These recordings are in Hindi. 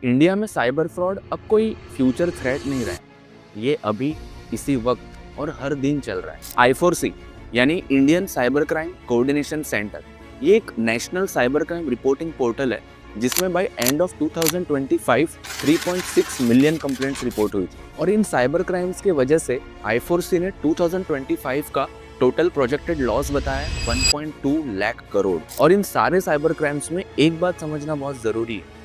इंडिया में साइबर फ्रॉड अब कोई फ्यूचर थ्रेट नहीं रहा है, ये अभी इसी वक्त और हर दिन चल रहा है। I4C यानी Indian cyber crime coordination centre, ये एक national cyber crime reporting portal है जिसमें by end of 2025 3.6 million complaints report हुई थी। और इन साइबर क्राइम्स की वजह से I4C ने 2025 का टोटल प्रोजेक्टेड लॉस बताया है 1.2 लाख करोड़। और इन सारे साइबर क्राइम्स में एक बात समझना बहुत जरूरी है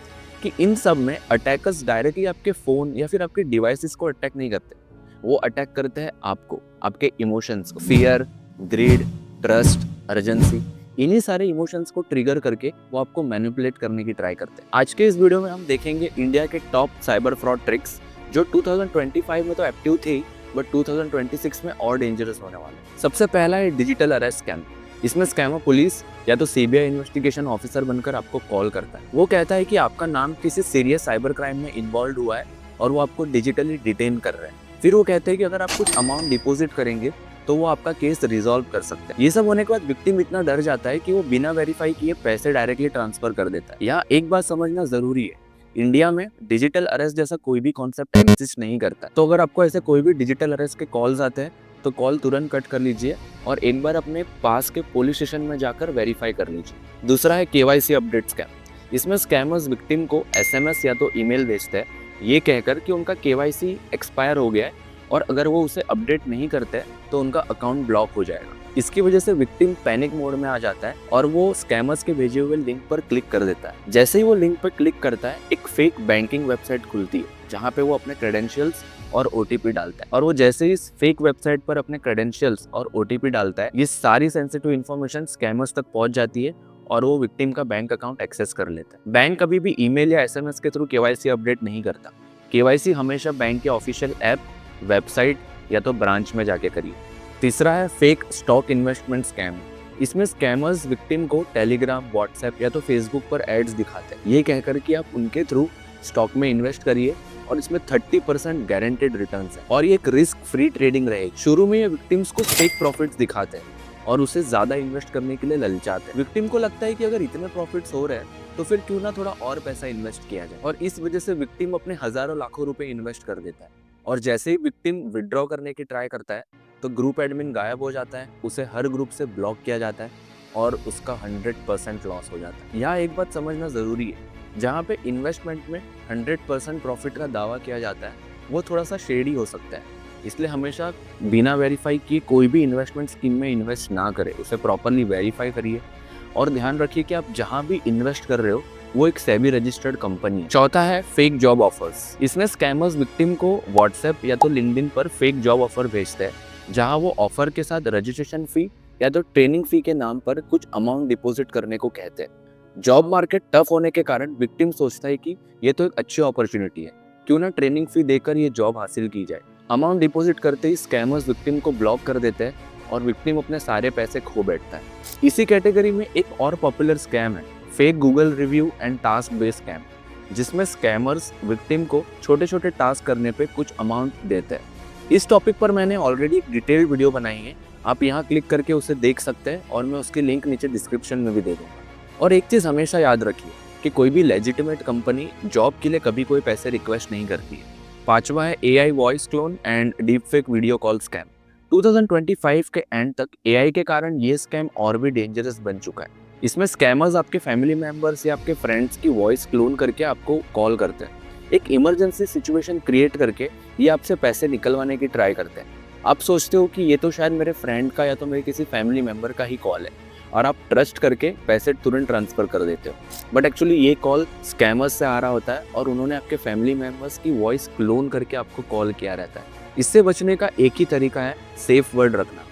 कि इन सब में अटैकर्स डायरेक्टली आपके फोन या फिर आपके डिवाइसेस को अटैक नहीं करते, वो अटैक करते हैं आपको, आपके इमोशंस को। फियर, ग्रीड, ट्रस्ट, अर्जेंसी, इन्हीं सारे इमोशंस को ट्रिगर करके वो आपको मैनिपुलेट करने की ट्राई करते हैं। आज के इस वीडियो में हम देखेंगे इंडिया के टॉप साइबर फ्रॉड ट्रिक्स जो 2025 में तो एक्टिव थे बट 2026 में और डेंजरस होने वाले हैं। सबसे पहला है डिजिटल अरेस्ट स्कैम। इसमें स्कैमर पुलिस या तो सीबीआई इन्वेस्टिगेशन ऑफिसर बनकर आपको कॉल करता है। वो कहता है कि आपका नाम किसी सीरियस साइबर क्राइम में इन्वॉल्व हुआ है और वो आपको डिजिटली डिटेन कर रहे हैं। फिर वो कहते हैं कि अगर आप कुछ अमाउंट डिपॉजिट करेंगे तो वो आपका केस रिजॉल्व कर सकते हैं। ये सब होने के बाद विक्टिम इतना डर जाता है कि वो बिना वेरीफाई किए पैसे डायरेक्टली ट्रांसफर कर देता है। यहाँ एक बात समझना जरूरी है, इंडिया में डिजिटल अरेस्ट जैसा कोई भी कॉन्सेप्ट एग्जिस्ट नहीं करता। तो अगर आपको ऐसे कोई भी डिजिटल अरेस्ट के कॉल्स आते हैं तो कॉल तुरंत कट कर लीजिए और एक बार अपने पास के पुलिस स्टेशन में जाकर वेरीफाई कर लीजिए। दूसरा है KYC अपडेट स्कैम। इसमें स्कैमर्स विक्टिम को SMS या तो ईमेल भेजते हैं ये कहकर कि उनका KYC एक्सपायर हो गया है और अगर वो उसे अपडेट नहीं करते तो उनका अकाउंट ब्लॉक हो जाएगा। इसकी वजह से विक्टिम पैनिक मोड में आ जाता है और वो स्कैमर्स के भेजे हुए लिंक पर क्लिक कर देता है। जैसे ही वो लिंक पर क्लिक करता है एक फेक बैंकिंग वेबसाइट खुलती है जहाँ पे वो अपने क्रेडेंशियल्स और OTP डालता है। और वो जैसे ही इस फेक वेबसाइट पर अपने क्रेडेंशियल्स और OTP डालता है, ये सारी सेंसिटिव इन्फॉर्मेशन स्कैमर्स तक पहुंच जाती है और वो विक्टिम का बैंक अकाउंट एक्सेस कर लेता है। बैंक कभी भी ईमेल या SMS के थ्रू KYC अपडेट नहीं करता। KYC हमेशा बैंक के ऑफिशियल ऐप, वेबसाइट या तो ब्रांच में जाके करिए। तीसरा है फेक स्टॉक इन्वेस्टमेंट स्कैम। इसमें स्कैमर्स विक्टिम को टेलीग्राम, व्हाट्सएप या तो फेसबुक पर एड्स दिखाते हैं ये कहकर कि आप उनके थ्रू स्टॉक में इन्वेस्ट करिए और इसमें 30% गारंटेड रिटर्न्स है और ये एक रिस्क फ्री ट्रेडिंग रहेगी। शुरू में ये विक्टिम्स को फेक प्रॉफिट्स दिखाते हैं और उसे ज्यादा इन्वेस्ट करने के लिए ललचाते हैं। विक्टिम को लगता है कि अगर इतने प्रॉफिट्स हो रहे हैं तो फिर क्यों ना थोड़ा और पैसा इन्वेस्ट किया जाए और इस वजह से विक्टिम अपने हजारों लाखों रुपए इन्वेस्ट कर देता है। और जैसे ही विक्टिम विड्रॉ करने की ट्राई करता है तो ग्रुप एडमिन गायब हो जाता है, उसे हर ग्रुप से ब्लॉक किया जाता है और उसका 100% लॉस हो जाता है। यहाँ एक बात समझना जरूरी है, जहाँ पे इन्वेस्टमेंट में 100% प्रॉफिट का दावा किया जाता है वो थोड़ा सा शेडी हो सकता है। इसलिए हमेशा बिना वेरीफाई किए कोई भी इन्वेस्टमेंट स्कीम में इन्वेस्ट ना करें, उसे प्रॉपरली वेरीफाई करिए और ध्यान रखिए कि आप जहाँ भी इन्वेस्ट कर रहे हो वो एक सेबी रजिस्टर्ड कंपनी है। चौथा है फेक जॉब ऑफर्स। इसमें स्कैमर्स विक्टिम को व्हाट्सएप या तो लिंक्डइन पर फेक जॉब ऑफर भेजते हैं जहां वो ऑफर के साथ रजिस्ट्रेशन फी या तो ट्रेनिंग फी के नाम पर कुछ अमाउंट डिपॉजिट करने को कहते हैं। जॉब मार्केट टफ होने के कारण विक्टिम सोचता है कि ये तो एक अच्छी अपॉर्चुनिटी है, क्यों ना ट्रेनिंग फी देकर ये जॉब हासिल की जाए। अमाउंट डिपॉजिट करते ही स्कैमर्स विक्टिम को ब्लॉक कर देते हैं और विक्टिम अपने सारे पैसे खो बैठता है। इसी कैटेगरी में एक और पॉपुलर स्कैम है fake Google review and task based scam, जिसमें स्कैमर्स विक्टिम को छोटे छोटे टास्क करने पे कुछ अमाउंट देते हैं। इस टॉपिक पर मैंने ऑलरेडी एक डिटेल्ड वीडियो बनाई है, आप यहाँ क्लिक करके उसे देख सकते हैं और मैं उसकी लिंक नीचे डिस्क्रिप्शन में भी दे दूंगा। और एक चीज़ हमेशा याद रखिए कि कोई भी लेजिटिमेट कंपनी जॉब के लिए कभी कोई पैसे रिक्वेस्ट नहीं करती है। पांचवा है AI voice clone and deep fake video call scam. 2025 के एंड तक AI के कारण ये स्कैम और भी डेंजरस बन चुका है। इसमें स्कैमर्स आपके फैमिली मेंबर्स या आपके फ्रेंड्स की वॉइस क्लोन करके आपको कॉल करते हैं। एक इमरजेंसी सिचुएशन क्रिएट करके ये आपसे पैसे निकलवाने की ट्राई करते हैं। आप सोचते हो कि ये तो शायद मेरे फ्रेंड का या तो मेरे किसी फैमिली मेंबर का ही कॉल है और आप ट्रस्ट करके पैसे तुरंत ट्रांसफर कर देते हो, बट एक्चुअली ये कॉल स्कैमर्स से आ रहा होता है और उन्होंने आपके फैमिली मेंबर्स की वॉइस क्लोन करके आपको कॉल किया रहता है। इससे बचने का एक ही तरीका है सेफ वर्ड रखना।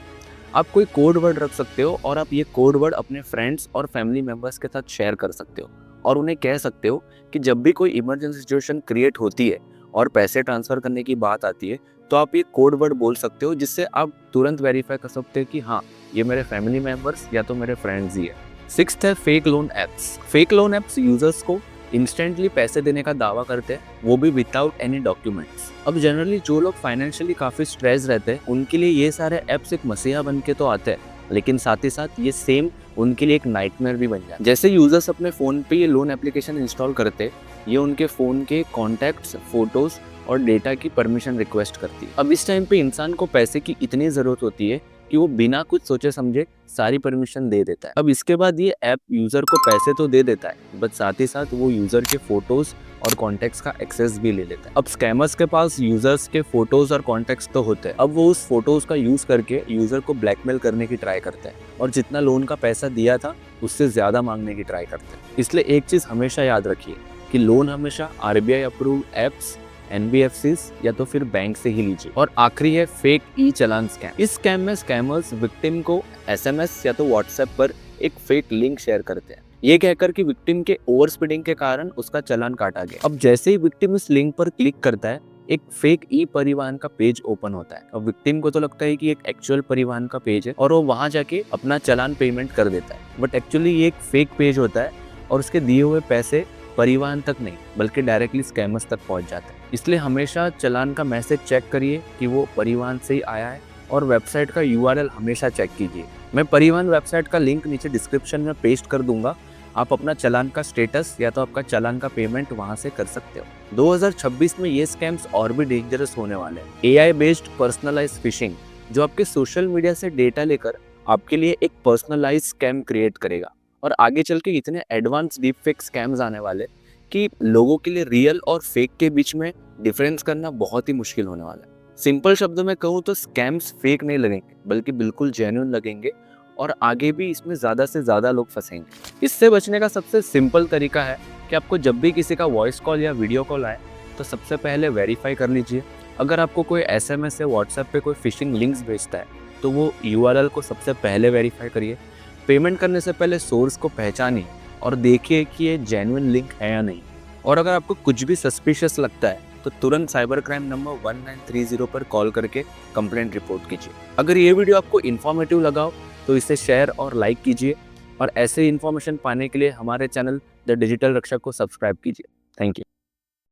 आप कोई कोड वर्ड रख सकते हो और आप ये कोड वर्ड अपने फ्रेंड्स और फैमिली मेंबर्स के साथ शेयर कर सकते हो और उन्हें कह सकते हो कि जब भी कोई इमरजेंसी सिचुएशन क्रिएट होती है और पैसे ट्रांसफर करने की बात आती है तो आप ये कोड वर्ड बोल सकते हो, जिससे आप तुरंत वेरीफाई कर सकते हो कि हाँ ये मेरे फैमिली मेंबर्स या तो मेरे फ्रेंड्स ही है। सिक्स्थ है fake loan apps. Fake loan apps users को इंस्टेंटली पैसे देने का दावा करते हैं, वो भी विदाउट एनी डॉक्यूमेंट्स। अब जनरली जो लोग फाइनेंशियली काफ़ी स्ट्रेस रहते हैं उनके लिए ये सारे ऐप्स एक मसीहा बन के तो आते हैं, लेकिन साथ ही साथ ये सेम उनके लिए एक नाइटमेयर भी बन जाए। जैसे यूजर्स अपने फ़ोन पे ये लोन एप्लीकेशन इंस्टॉल करते ये उनके फ़ोन के कॉन्टैक्ट्स, फोटोज़ और डेटा की परमिशन रिक्वेस्ट करती है। अब इस टाइम पे इंसान को पैसे की इतनी ज़रूरत होती है कि वो बिना कुछ सोचे समझे सारी परमिशन दे देता है। अब इसके बाद ये ऐप यूज़र को पैसे तो दे देता है, बट साथ ही साथ वो यूज़र के फोटोज़ और कॉन्टैक्ट्स का एक्सेस भी ले लेता है। अब स्कैमर्स के पास यूजर्स के फोटोज और कॉन्टैक्ट्स तो होते हैं, अब वो उस फोटोज का यूज करके यूजर को ब्लैकमेल करने की ट्राई करते हैं और जितना लोन का पैसा दिया था उससे ज्यादा मांगने की ट्राई करते हैं। इसलिए एक चीज हमेशा याद रखिए कि लोन हमेशा आरबीआई अप्रूव्ड एप्स, एनबीएफसीज या तो फिर बैंक से ही लीजिए। और आखिरी है फेक ई चालान स्कैम। इस स्कैम में स्कैमर्स विक्टिम को एसएमएस या तो व्हाट्सएप पर एक फेक लिंक शेयर करते हैं, ये कहकर कि विक्टिम के ओवर स्पीडिंग के कारण उसका चालान काटा गया। अब जैसे ही विक्टिम इस लिंक पर क्लिक करता है, एक फेक ई परिवहन का पेज ओपन होता है। अब विक्टिम को तो लगता है कि एक एक्चुअल परिवहन का पेज है और वो वहां जाके अपना चालान पेमेंट कर देता है, बट एक्चुअली ये एक फेक पेज होता है और उसके दिए हुए पैसे परिवहन तक नहीं बल्कि डायरेक्टली स्कैमर्स तक पहुंच जाते हैं। इसलिए हमेशा चालान का मैसेज चेक करिए कि वो परिवहन से ही आया है और वेबसाइट का यूआरएल हमेशा चेक कीजिए। मैं परिवहन वेबसाइट का लिंक नीचे डिस्क्रिप्शन में पेस्ट कर दूंगा। आप अपना चालान का स्टेटस या तो आपका चालान का पेमेंट वहां से कर सकते हो। 2026 में ये स्कैम्स और भी डेंजरस होने वाले हैं। एआई बेस्ड पर्सनलाइज्ड फिशिंग, जो आपके सोशल मीडिया से डेटा लेकर आपके लिए एक पर्सनलाइज्ड स्कैम क्रिएट करेगा। और आगे चल के इतने एडवांस डीप फेक स्कैम्स आने वाले कि लोगों के लिए रियल और फेक के बीच में डिफरेंस करना बहुत ही मुश्किल होने वाला है। सिंपल शब्दों में कहूँ तो स्कैम्स फेक नहीं लगेंगे बल्कि बिल्कुल जेन्युइन लगेंगे और आगे भी इसमें ज़्यादा से ज़्यादा लोग फंसेंगे। इससे बचने का सबसे सिंपल तरीका है कि आपको जब भी किसी का वॉइस कॉल या वीडियो कॉल आए तो सबसे पहले वेरीफाई कर लीजिए। अगर आपको कोई एसएमएस या व्हाट्सएप पे कोई फिशिंग लिंक्स भेजता है तो वो यूआरएल को सबसे पहले वेरीफाई करिए। पेमेंट करने से पहले सोर्स को पहचानिए और देखिए कि ये जेन्युइन लिंक है या नहीं। और अगर आपको कुछ भी सस्पिशियस लगता है तो तुरंत साइबर क्राइम नंबर 1930 पर कॉल करके कंप्लेंट रिपोर्ट कीजिए। अगर ये वीडियो आपको इन्फॉर्मेटिव लगा हो तो इसे शेयर और लाइक कीजिए और ऐसे इन्फॉर्मेशन पाने के लिए हमारे चैनल द डिजिटल रक्षक को सब्सक्राइब कीजिए। Thank you.